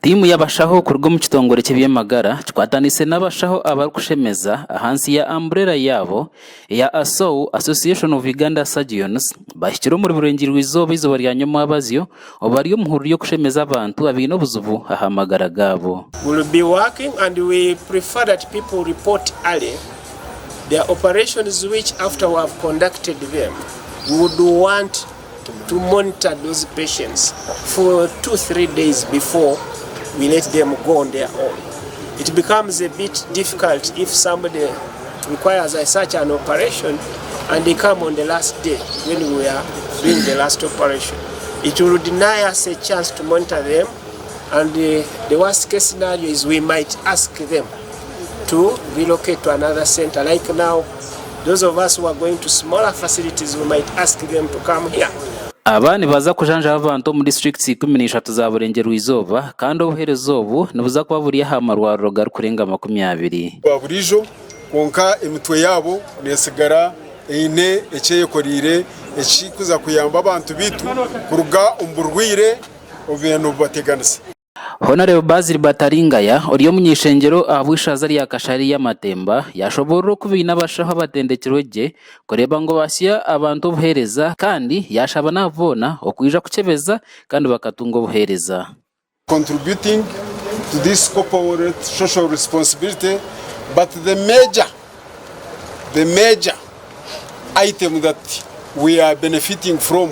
Timu y'Abashaaho ku rwo mu kitongore cy'Ebyemagara twatanise n'Abashaaho abarikushemeza ahansi ya umbrella yabo ya ASOU Association of Uganda Surgeons bashyira muri burengerwa eizooba rya nyuma abazyo obariyo muhuru yo kushemeza abantu abino buzubu ahamagara gabo. We will be working and we prefer that people report early their operations which after we have conducted them we would want to monitor those patients for 2-3 days before we let them go on their own. It becomes a bit difficult if somebody requires such an operation and they come on the last day when we are doing the last operation. It will deny us a chance to monitor them, and the worst case scenario is we might ask them to relocate to another center. Like now, those of us who are going to smaller facilities, we might ask them to come here. Abani baza kujanjaba abantu mu districts 13 za burengerwa eizooba kandi obuherezo obu nibuza kuba buri ahamarwaro barikurenga 20. Baburijo konka emitwe yabo nesigara ine echeyekorire ekikuza kuyamba abantu bitu kuruga abarweire obintu bateganisa. Honorable Bazil Bataringaya oriyo munyishengero abwishaza rya kashari y'amatemba yashobora kubina Abashaaho batendekeroje kureba ngo basya abantu obuhereza kandi yashaba navona okwija kuchebeza kandi bakatunga obuhereza. Contributing to this corporate social responsibility, but the major item that we are benefiting from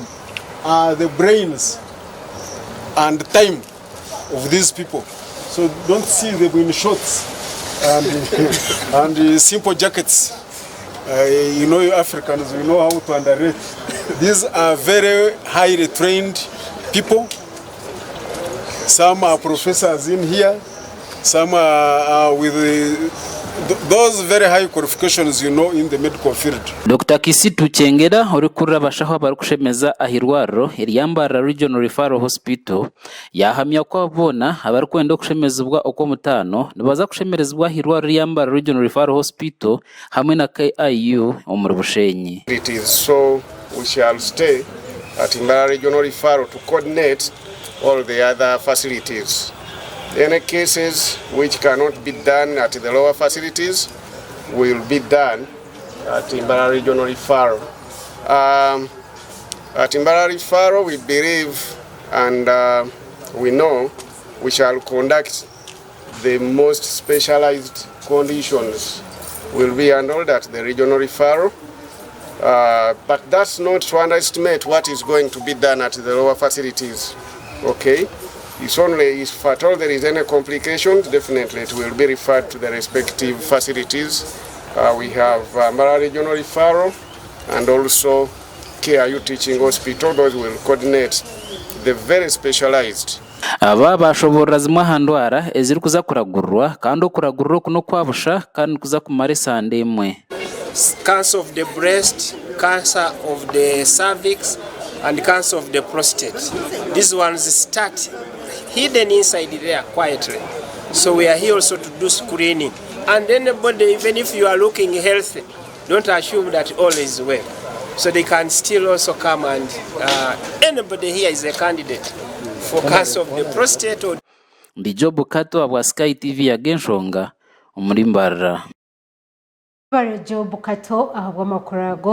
are the brains and time of these people. So don't see them in shorts and simple jackets. You know, Africans, we know how to underrate. These are very highly trained people. Some are professors in here. Some are with those very high qualifications, you know, in the medical field. Dr. Kisitu Chengera orikurra Abashaaho barikushemeza ahirwaro eryambara Regional Referral Hospital yahamya ko abona abarikwenda kushemezebwa uko mutano nibaza kushemerezwa ahirwaro eryambara Regional Referral Hospital hamwe na KIU Omuri Bushenyi. It is so we shall stay at Imbara Regional Referral to coordinate all the other facilities. Any cases which cannot be done at the lower facilities will be done at Imbara Regional Referral. At Imbara Referral, we believe and we know we shall conduct the most specialized conditions will be handled at the Regional Referral. But that's not to underestimate what is going to be done at the lower facilities. Okay? It's only if at all there is any complications, definitely it will be referred to the respective facilities. We have Mara Regional Referral and also KIU Teaching Hospital. Those will coordinate the very specialized. Aba bashobora zimwe handwara eziri kuza kuragurwa kandi kuragurira kuno kwa Busha kandi kuza kumare sande imwe. Cancer of the breast, cancer of the cervix, and cancer of the prostate. These ones start hidden inside there quietly. So we are here also to do screening. And anybody, even if you are looking healthy, don't assume that all is well. So they can still also come and anybody here is a candidate for cancer of the prostate. Ndijo Bukato abwa Sky TV ya Genshonga Omuri Mbarara. Bari Bukato ahabwa makurago.